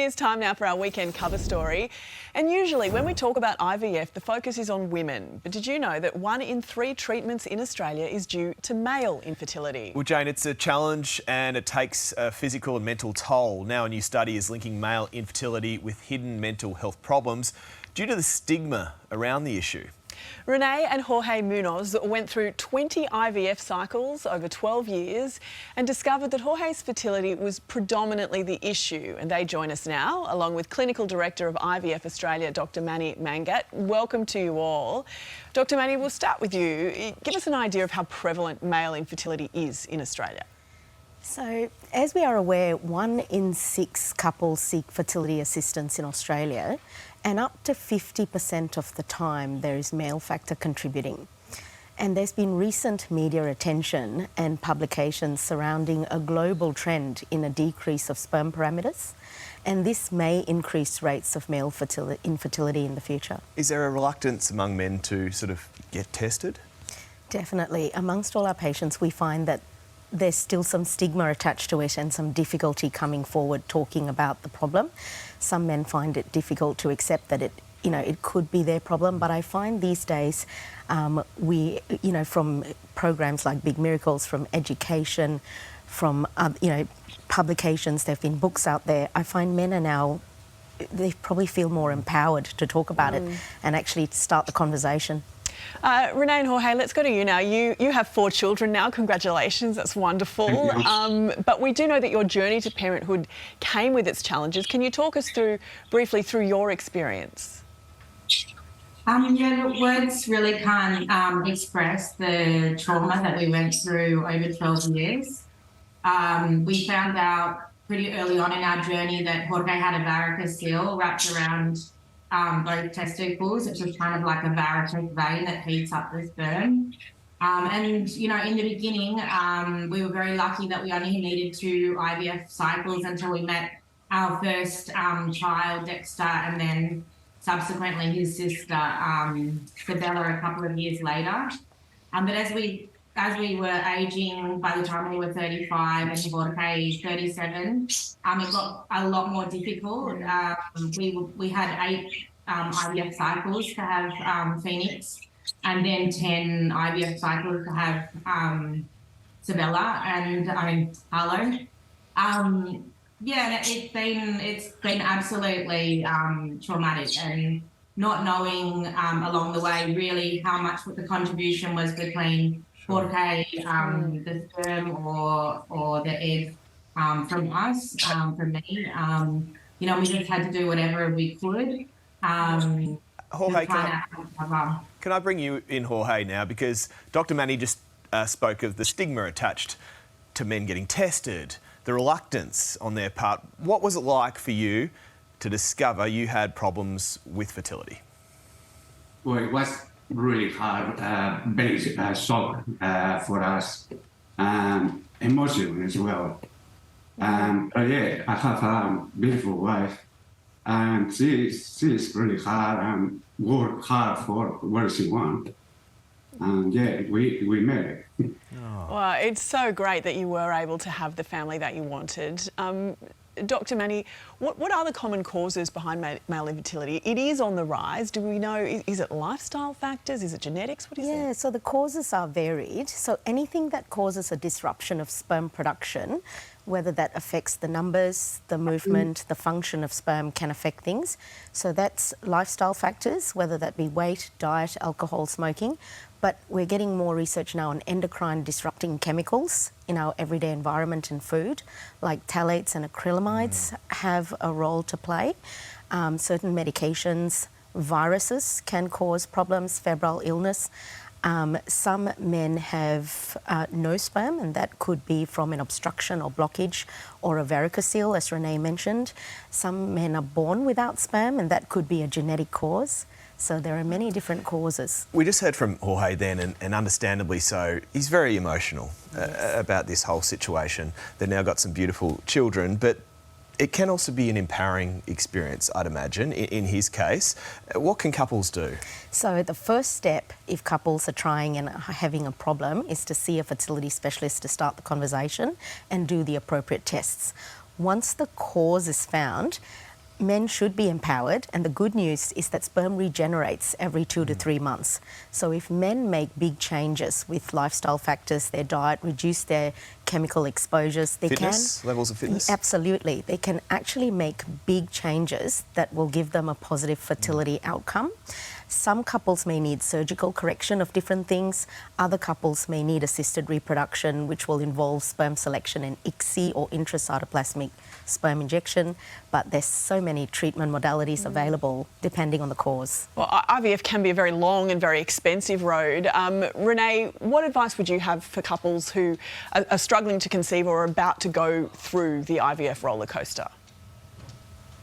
is time now for our weekend cover story. And usually when we talk about IVF, the focus is on women. But did you know that 1 in 3 treatments in Australia is due to male infertility? Well, Jane, it's a challenge and it takes a physical and mental toll. Now a new study is linking male infertility with hidden mental health problems due to the stigma around the issue. Renee and Jorge Munoz went through 20 IVF cycles over 12 years and discovered that Jorge's fertility was predominantly the issue. And they join us now, along with Clinical Director of IVF Australia, Dr. Manny Mangat. Welcome to you all. Dr. Manny, we'll start with you. Give us an idea of how prevalent male infertility is in Australia. So, as we are aware, 1 in 6 couples seek fertility assistance in Australia, and up to 50% of the time there is male factor contributing. And there's been recent media attention and publications surrounding a global trend in a decrease of sperm parameters, and this may increase rates of male infertility in the future. Is there a reluctance among men to sort of get tested? Definitely. Amongst all our patients, we find that there's still some stigma attached to it and some difficulty coming forward talking about the problem. Some men find it difficult to accept that it could be their problem, but I find these days from programs like Big Miracles, from education, from publications, there have been books out there, I find men are now, they probably feel more empowered to talk about it and actually start the conversation. Renee and Jorge, let's go to you now. You have 4 children now. Congratulations, that's wonderful. But we do know that your journey to parenthood came with its challenges. Can you talk us briefly through your experience? Yeah, look, words really can't express the trauma that we went through over 12 years. We found out pretty early on in our journey that Jorge had a varicocele wrapped around both testicles, which is kind of like a varicose vein that heats up the sperm. And, in the beginning, we were very lucky that we only needed 2 IVF cycles until we met our first child, Dexter, and then subsequently his sister, Sabella, a couple of years later. But as we were aging, by the time we were 35 and Jorge 37, it got a lot more difficult. We had 8 IVF cycles to have Phoenix, and then 10 IVF cycles to have Sabella and Harlow. Yeah, it's been absolutely traumatic, and not knowing along the way really how much the contribution was between Jorge, the sperm or the egg from us, from me. We just had to do whatever we could. Jorge, can I bring you in, Jorge, now? Because Dr. Manny just spoke of the stigma attached to men getting tested, the reluctance on their part. What was it like for you to discover you had problems with fertility? Well, it was really hard, very shock for us, emotional as well. But yeah, I have a beautiful wife, and she's really hard and work hard for what she wants. And yeah, we made it. Well, it's so great that you were able to have the family that you wanted. Dr. Manny, what are the common causes behind male infertility? It is on the rise. Do we know, is it lifestyle factors? Is it genetics? What is it? Yeah, so the causes are varied. So anything that causes a disruption of sperm production, whether that affects the numbers, the movement, the function of sperm, can affect things. So that's lifestyle factors, whether that be weight, diet, alcohol, smoking. But we're getting more research now on endocrine disrupting chemicals in our everyday environment and food, like phthalates and acrylamides have a role to play. Certain medications, viruses can cause problems, febrile illness. Some men have no sperm, and that could be from an obstruction or blockage or a varicocele, as Renee mentioned. Some men are born without sperm, and that could be a genetic cause. So there are many different causes. We just heard from Jorge then, and understandably so, he's very emotional about this whole situation. They've now got some beautiful children, but it can also be an empowering experience, I'd imagine, in his case. What can couples do? So the first step, if couples are trying and are having a problem, is to see a fertility specialist to start the conversation and do the appropriate tests. Once the cause is found, men should be empowered, and the good news is that sperm regenerates every 2 to 3 months. So if men make big changes with lifestyle factors, their diet, reduce their chemical exposures, they levels of fitness? Absolutely. They can actually make big changes that will give them a positive fertility outcome. Some couples may need surgical correction of different things. Other couples may need assisted reproduction, which will involve sperm selection and ICSI or intracytoplasmic sperm injection. But there's so many treatment modalities available depending on the cause. Well, IVF can be a very long and very expensive road. Renee, what advice would you have for couples who are struggling to conceive or are about to go through the IVF roller coaster?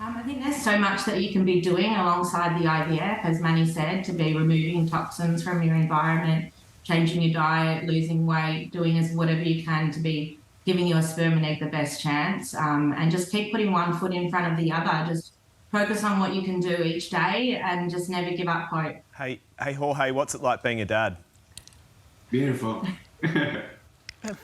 I think there's so much that you can be doing alongside the IVF, as Manny said, to be removing toxins from your environment, changing your diet, losing weight, doing whatever you can to be giving your sperm and egg the best chance, and just keep putting one foot in front of the other. Just focus on what you can do each day and just never give up hope. Hey, Jorge, what's it like being a dad? Beautiful.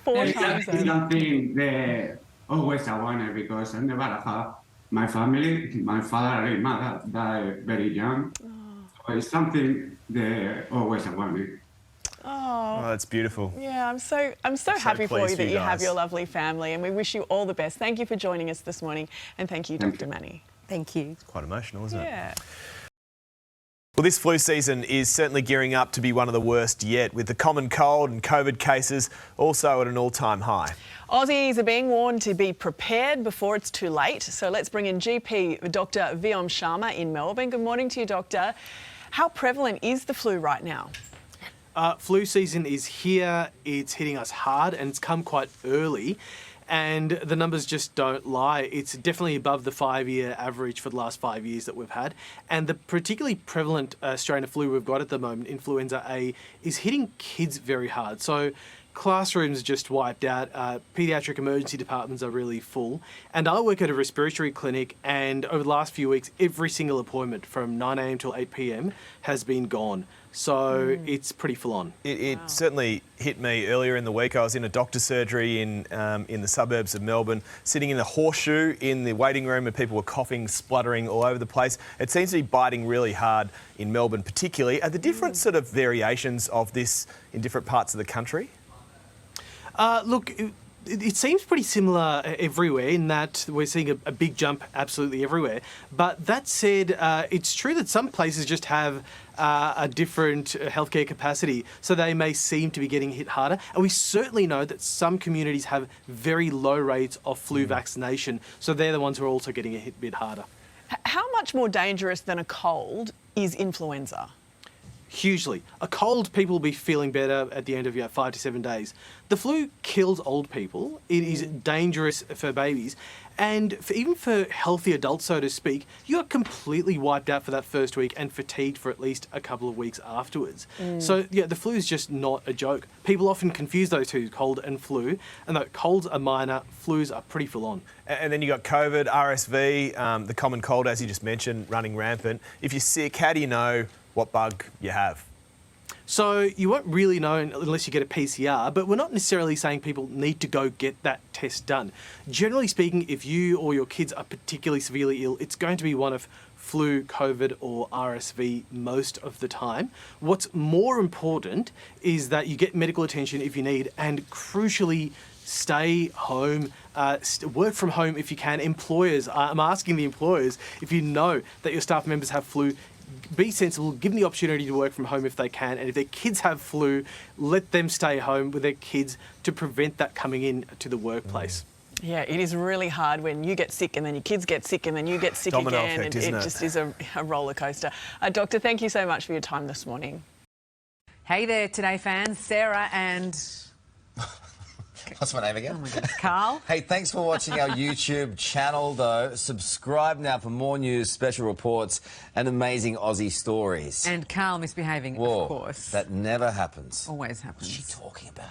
4 times. It's something that always I wanted because I never have my family, my father and mother died very young. So it's something that always I wanted. Oh, that's beautiful. Yeah, I'm so happy for you that you have guys. your lovely family, and we wish you all the best. Thank you for joining us this morning, and thank you, Dr. Manny. Thank you. It's quite emotional, isn't it? Yeah. Well, this flu season is certainly gearing up to be one of the worst yet, with the common cold and COVID cases also at an all-time high. Aussies are being warned to be prepared before it's too late. So let's bring in GP Dr. Vyom Sharma in Melbourne. Good morning to you, Doctor. How prevalent is the flu right now? Flu season is here. It's hitting us hard, and it's come quite early. And the numbers just don't lie. It's definitely above the 5-year average for the last 5 years that we've had. And the particularly prevalent strain of flu we've got at the moment, influenza A, is hitting kids very hard. So classrooms are just wiped out. Paediatric emergency departments are really full. And I work at a respiratory clinic, and over the last few weeks, every single appointment from 9 a.m. till 8 p.m. has been gone. So it's pretty full on. It certainly hit me earlier in the week. I was in a doctor's surgery in the suburbs of Melbourne, sitting in a horseshoe in the waiting room, and people were coughing, spluttering all over the place. It seems to be biting really hard in Melbourne particularly. Are there different sort of variations of this in different parts of the country? Look, it seems pretty similar everywhere in that we're seeing a big jump absolutely everywhere. But that said, it's true that some places just have a different healthcare capacity, so they may seem to be getting hit harder. And we certainly know that some communities have very low rates of flu vaccination, so they're the ones who are also getting a bit harder. How much more dangerous than a cold is influenza? Hugely. A cold, people will be feeling better at the end of 5 to 7 days. The flu kills old people. It is dangerous for babies. And even for healthy adults, so to speak, you are completely wiped out for that first week and fatigued for at least a couple of weeks afterwards. So, the flu is just not a joke. People often confuse those two, cold and flu, and though colds are minor, flus are pretty full on. And then you got COVID, RSV, the common cold, as you just mentioned, running rampant. If you're sick, how do you know what bug you have? So you won't really know unless you get a PCR, but we're not necessarily saying people need to go get that test done. Generally speaking, if you or your kids are particularly severely ill, it's going to be one of flu, COVID or RSV most of the time. What's more important is that you get medical attention if you need, and crucially, stay home, work from home if you can. Employers, I'm asking the employers, if you know that your staff members have flu, be sensible, give them the opportunity to work from home if they can, and if their kids have flu, let them stay home with their kids to prevent that coming in to the workplace. Yeah, it is really hard when you get sick and then your kids get sick and then you get sick Domino again. effect, It isn't it? just is a roller coaster. Doctor, thank you so much for your time this morning. Hey there, Today fans. Sarah and What's my name again? oh my God, Carl. Hey, thanks for watching our YouTube channel, though. Subscribe now for more news, special reports, and amazing Aussie stories. And Carl misbehaving, Whoa, of course. that never happens. Always happens. What's she talking about?